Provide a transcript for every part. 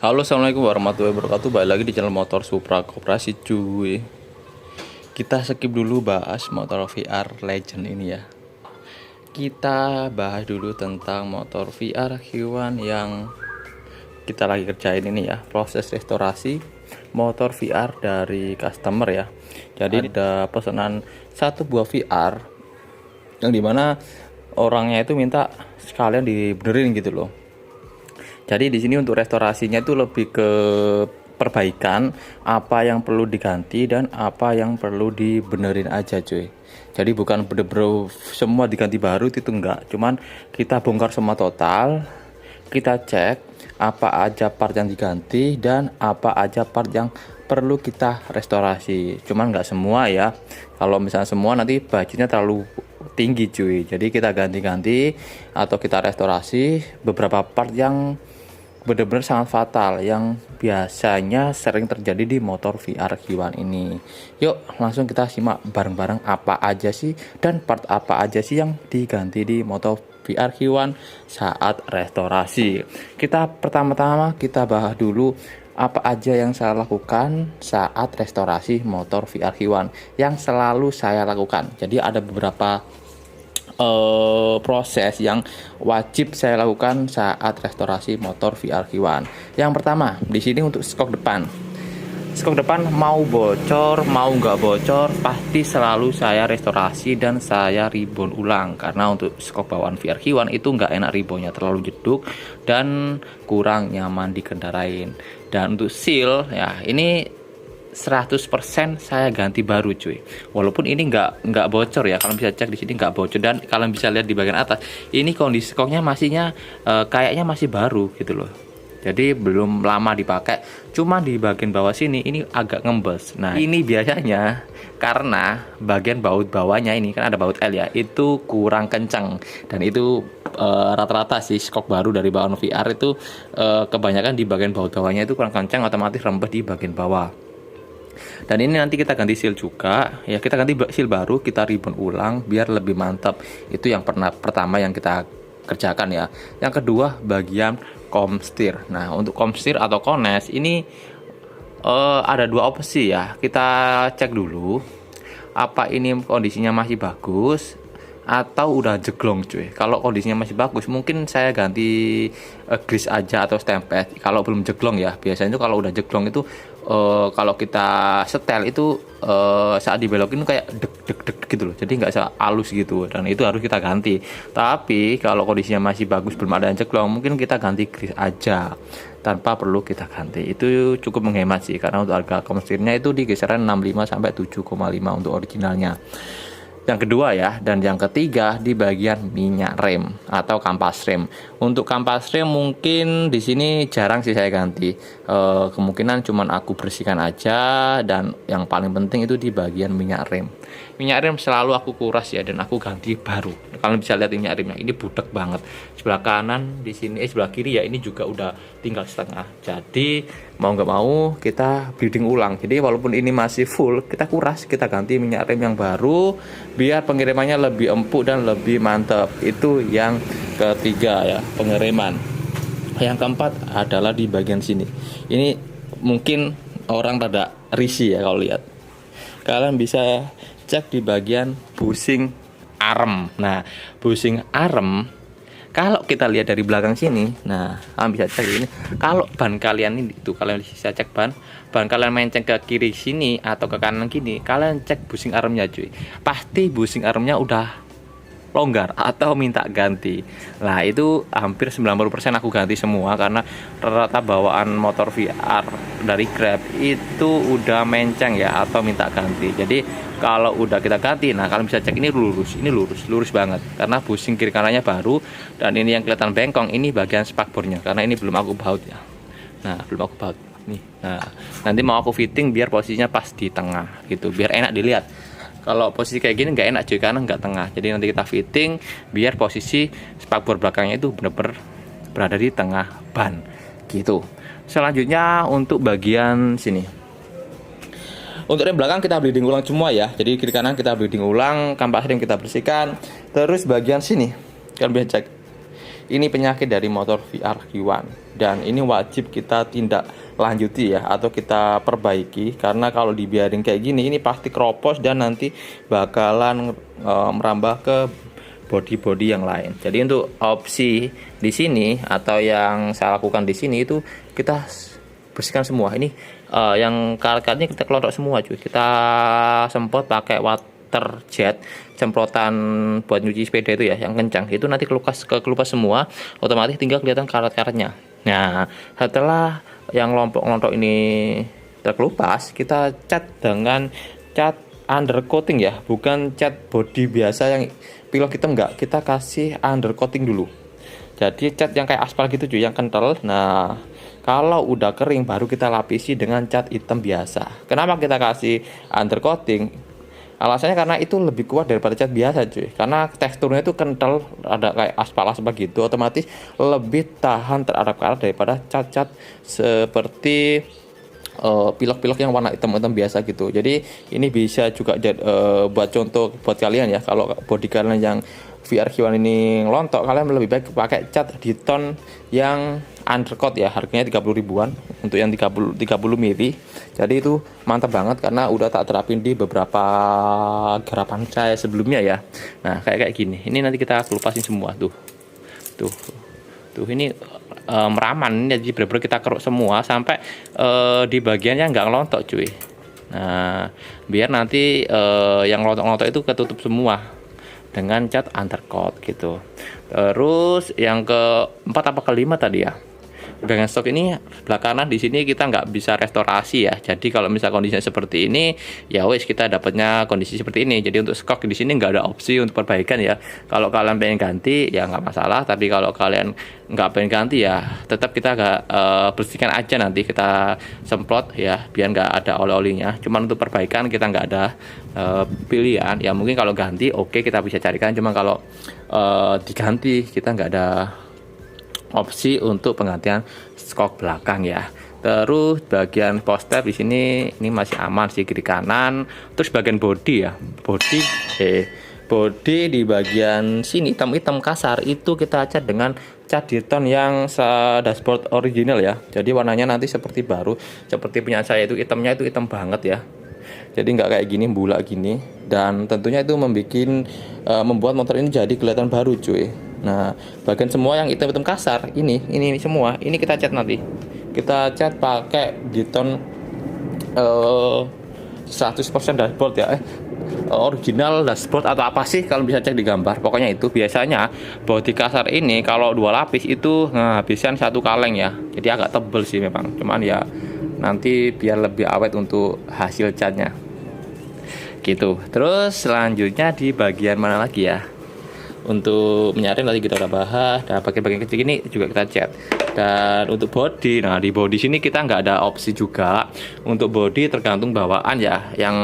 Halo, assalamualaikum warahmatullahi wabarakatuh. Balik lagi di channel Motor Supra Koperasi cuy. Kita skip dulu bahas motor VR Legend ini ya. Kita bahas dulu tentang motor VR Q1 yang kita lagi kerjain ini ya. Proses restorasi motor VR dari customer ya. Jadi ada pesanan satu buah VR yang dimana orangnya itu minta sekalian dibenerin gitu loh. Jadi di sini untuk restorasinya itu lebih ke perbaikan, apa yang perlu diganti dan apa yang perlu dibenerin aja cuy. Jadi bukan bener-bener semua diganti baru itu enggak, cuman kita bongkar semua total, kita cek apa aja part yang diganti dan apa aja part yang perlu kita restorasi. Cuman enggak semua ya. Kalau misalnya semua nanti budgetnya terlalu tinggi cuy. Jadi kita ganti-ganti atau kita restorasi beberapa part yang benar-benar sangat fatal yang biasanya sering terjadi di motor VR Q1 ini. Yuk langsung kita simak bareng-bareng apa aja sih dan part apa aja sih yang diganti di motor VR Q1 saat restorasi. Kita pertama-tama kita bahas dulu apa aja yang saya lakukan saat restorasi motor VR Q1 yang selalu saya lakukan. Jadi ada beberapa proses yang wajib saya lakukan saat restorasi motor VR Q1. Yang pertama, di sini untuk skok depan. Skok depan mau bocor, mau nggak bocor, pasti selalu saya restorasi dan saya ribon ulang. Karena untuk skok bawaan VR Q1 itu nggak enak ribonnya, terlalu jeduk dan kurang nyaman dikendarain. Dan untuk seal, ya ini 100% saya ganti baru cuy. Walaupun ini nggak bocor ya, kalian bisa cek di sini nggak bocor dan kalian bisa lihat di bagian atas ini kondisi skoknya masihnya kayaknya masih baru gitu loh. Jadi belum lama dipakai, cuma di bagian bawah sini ini agak ngembes. Nah ini biasanya karena bagian baut bawahnya ini kan ada baut L ya, itu kurang kencang dan itu rata-rata sih skok baru dari bawaan VR itu kebanyakan di bagian baut bawahnya itu kurang kencang, otomatis rembes di bagian bawah. Dan ini nanti kita ganti seal juga ya, kita ganti seal baru, kita ribbon ulang biar lebih mantap. Itu yang pertama yang kita kerjakan ya. Yang kedua bagian komstir. Nah untuk komstir atau kones ini ada dua opsi ya. Kita cek dulu apa ini kondisinya masih bagus atau udah jeglong cuy. Kalau kondisinya masih bagus mungkin saya ganti grease aja atau stempel. Kalau belum jeglong ya, biasanya itu kalau udah jeglong itu kalau kita setel itu saat dibelokin kayak deg deg deg gitu loh, jadi nggak halus gitu dan itu harus kita ganti. Tapi kalau kondisinya masih bagus belum ada yang jeglong, mungkin kita ganti grease aja tanpa perlu kita ganti. Itu cukup menghemat sih karena untuk harga komstirnya itu di kisaran 65 sampai 7,5 untuk originalnya. Yang kedua ya, dan yang ketiga di bagian minyak rem atau kampas rem. Untuk kampas rem mungkin di sini jarang sih saya ganti. Kemungkinan cuman aku bersihkan aja dan yang paling penting itu di bagian minyak rem. Minyak rem selalu aku kuras ya dan aku ganti baru. Kalian bisa lihat minyak remnya ini budak banget. Sebelah kanan di sini, sebelah kiri ya ini juga udah tinggal setengah. Jadi mau nggak mau kita bleeding ulang. Jadi walaupun ini masih full, kita kuras, kita ganti minyak rem yang baru biar pengirimannya lebih empuk dan lebih mantap. Itu yang ketiga ya, pengiriman. Yang keempat adalah di bagian sini. Ini mungkin orang pada risih ya kalau lihat. Kalian bisa cek di bagian bushing arm. Nah, bushing arm kalau kita lihat dari belakang sini, nah kalian bisa cek ini. Kalau ban kalian ini itu kalian bisa cek ban kalian menceng ke kiri sini atau ke kanan gini, kalian cek bushing armnya cuy. Pasti bushing armnya udah longgar atau minta ganti. Nah itu hampir 90% aku ganti semua karena rata-rata bawaan motor VR dari Grab itu udah menceng ya atau minta ganti. Jadi kalau udah kita ganti, nah kalian bisa cek ini lurus banget karena bushing kiri kanannya baru. Dan ini yang kelihatan bengkong ini bagian spakbornya karena ini belum aku baut ya. Nah belum aku baut nih. Nah nanti mau aku fitting biar posisinya pas di tengah gitu, biar enak dilihat. Kalau posisi kayak gini nggak enak cuy karena nggak tengah. Jadi nanti kita fitting biar posisi spakbor belakangnya itu bener-bener berada di tengah ban gitu. Selanjutnya untuk bagian sini. Untuk rem belakang kita bleeding ulang semua ya. Jadi kiri kanan kita bleeding ulang, kampas rem kita bersihkan. Terus bagian sini kalian bisa cek. Ini penyakit dari motor VR-Q1 dan ini wajib kita tindak lanjuti ya, atau kita perbaiki, karena kalau dibiarin kayak gini ini pasti keropos dan nanti bakalan merambah ke body-body yang lain. Jadi untuk opsi di sini atau yang saya lakukan di sini itu kita bersihkan semua. Ini yang karet-karetnya kita kelontok semua cuy. Kita semprot pakai water jet, semprotan buat nyuci sepeda itu ya, yang kencang. Itu nanti kelupas semua, otomatis tinggal kelihatan karet-karetnya. Nah, setelah yang lontok-lontok ini terkelupas, kita cat dengan cat undercoating ya, bukan cat body biasa yang pilok hitam, enggak, kita kasih undercoating dulu. Jadi cat yang kayak aspal gitu cuy, yang kental. Nah, kalau udah kering baru kita lapisi dengan cat hitam biasa. Kenapa kita kasih undercoating? Alasannya karena itu lebih kuat daripada cat biasa cuy. Karena teksturnya itu kental, ada kayak aspal-aspal gitu, otomatis lebih tahan terhadap karat daripada cat-cat seperti pilok-pilok yang warna hitam-hitam biasa gitu. Jadi ini bisa juga buat contoh buat kalian ya, kalau body kalian yang VR-Q1 ini ngelontok, kalian lebih baik pakai cat di tone yang undercoat ya, harganya 30 ribuan untuk yang 30 mili. Jadi itu mantap banget karena udah tak terapin di beberapa garapan saya sebelumnya ya. Nah, kayak gini. Ini nanti kita kelupasin semua tuh. Tuh ini meraman, jadi bener-bener kita keruk semua sampai di bagian yang nggak ngelontok cuy. Nah, biar nanti yang ngelontok-ngelontok itu ketutup semua dengan cat undercoat gitu. Terus yang keempat apa kelima tadi ya, bagian stok ini belakangan di sini kita nggak bisa restorasi ya. Jadi kalau misal kondisinya seperti ini, ya wes kita dapatnya kondisi seperti ini. Jadi untuk stok di sini nggak ada opsi untuk perbaikan ya. Kalau kalian pengen ganti ya nggak masalah. Tapi kalau kalian nggak pengen ganti ya tetap kita nggak bersihkan aja, nanti kita semprot ya biar nggak ada oli-olinya. Cuman untuk perbaikan kita nggak ada pilihan. Ya mungkin kalau ganti oke, kita bisa carikan. Cuma kalau diganti kita nggak ada opsi untuk penggantian skok belakang ya. Terus bagian poster di sini ini masih aman sih, kiri kanan. Terus bagian body ya, body di bagian sini hitam-hitam kasar itu kita cat dengan cat Dirton yang dashboard original ya. Jadi warnanya nanti seperti baru, seperti punya saya itu hitamnya itu hitam banget ya. Jadi nggak kayak gini bulak gini, dan tentunya itu membuat motor ini jadi kelihatan baru cuy. Nah, bagian semua yang hitam-hitam kasar ini semua ini kita cat nanti. Kita cat pakai Dirton 100% dashboard ya. Original dashboard atau apa sih kalau bisa cek di gambar. Pokoknya itu biasanya bodi kasar ini kalau 2 lapis itu ngabisin 1 kaleng ya. Jadi agak tebel sih memang. Cuman ya nanti biar lebih awet untuk hasil catnya. Gitu. Terus selanjutnya di bagian mana lagi ya? Untuk menyaring tadi kita udah bahas. Dan bagian-bagian kecil ini juga kita cat. Dan untuk body, nah di body sini kita nggak ada opsi juga. Untuk body tergantung bawaan ya yang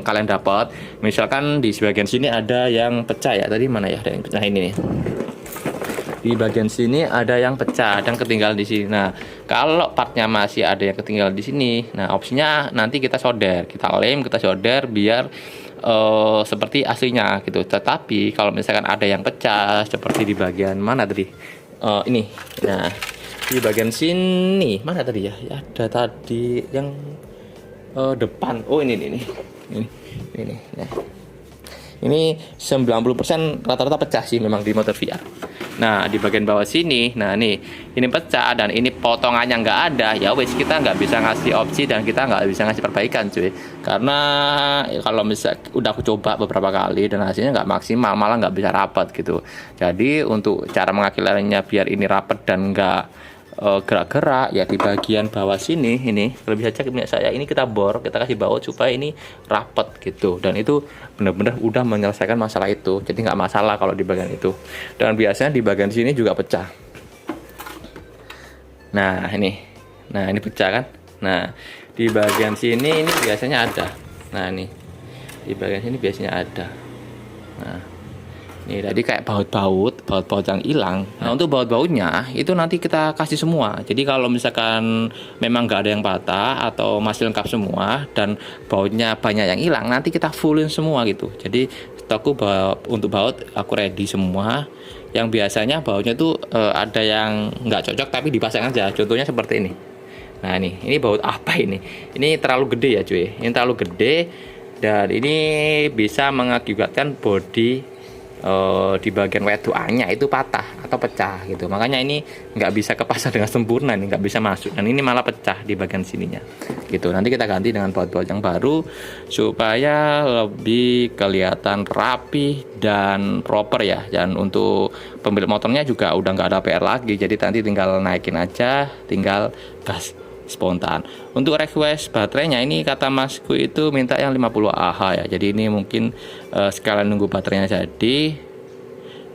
kalian dapat. Misalkan di sebagian sini ada yang pecah ya. Tadi mana ya? Ada yang pecah ini nih. Di bagian sini ada yang pecah dan ketinggalan di sini. Nah, kalau partnya masih ada yang ketinggalan di sini, nah opsinya nanti kita solder, kita lem, kita solder biar seperti aslinya gitu. Tetapi kalau misalkan ada yang pecah seperti di bagian mana tadi? Ini. Nah, di bagian sini mana tadi ya? Ada tadi yang depan. Oh, ini. Nah. Ini 90% rata-rata pecah sih memang di motor VR. Nah, di bagian bawah sini, nah nih, ini pecah dan ini potongannya nggak ada. Ya wes, kita nggak bisa ngasih opsi dan kita nggak bisa ngasih perbaikan cuy. Karena kalau misal udah aku coba beberapa kali dan hasilnya nggak maksimal, malah nggak bisa rapat gitu. Jadi untuk cara mengakhirinya biar ini rapat dan nggak gerak-gerak ya, di bagian bawah sini ini kalau bisa cek punya saya, ini kita bor, kita kasih baut supaya ini rapat gitu, dan itu benar-benar udah menyelesaikan masalah itu. Jadi nggak masalah kalau di bagian itu, dan biasanya di bagian sini juga pecah. Nah ini pecah kan. Nah di bagian sini ini biasanya ada. Nah ini di bagian sini biasanya ada. Nah ini tadi kayak baut-baut yang hilang. Nah untuk baut-bautnya itu nanti kita kasih semua. Jadi kalau misalkan memang nggak ada yang patah atau masih lengkap semua dan bautnya banyak yang hilang, nanti kita fullin semua gitu. Jadi stokku untuk baut aku ready semua. yang biasanya bautnya tuh ada yang nggak cocok tapi dipasang aja. Contohnya seperti ini. Nah ini baut apa ini? Ini terlalu gede ya cuy. Ini terlalu gede dan ini bisa mengakibatkan bodi di bagian WA2-nya itu patah atau pecah gitu. Makanya ini nggak bisa kepasang dengan sempurna, ini nggak bisa masuk dan ini malah pecah di bagian sininya gitu. Nanti kita ganti dengan baut-baut yang baru supaya lebih kelihatan rapi dan proper ya. Dan untuk pemilik motornya juga udah nggak ada PR lagi, jadi nanti tinggal naikin aja, tinggal gas spontan. Untuk request baterainya ini kata masku itu minta yang 50 Ah ya. Jadi ini mungkin sekalian nunggu baterainya jadi.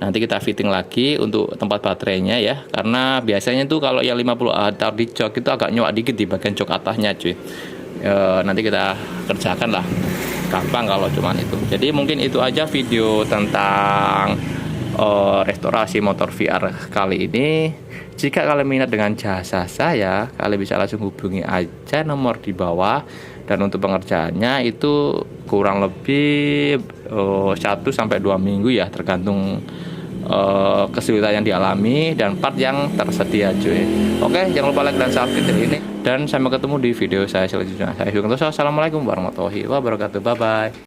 Nanti kita fitting lagi untuk tempat baterainya ya. Karena biasanya tuh kalau yang 50 Ah taruh di jok itu agak nyuak dikit di bagian jok atasnya cuy. Nanti kita kerjakan lah. Gampang kalau cuman itu. Jadi mungkin itu aja video tentang restorasi motor VR kali ini. Jika kalian minat dengan jasa saya, kalian bisa langsung hubungi aja nomor di bawah. Dan untuk pengerjaannya itu kurang lebih 1-2 minggu ya, tergantung kesulitan yang dialami dan part yang tersedia cuy. Oke, jangan lupa like dan subscribe ini. Dan sampai ketemu di video saya selanjutnya. Saya Assalamualaikum warahmatullahi wabarakatuh. Bye bye.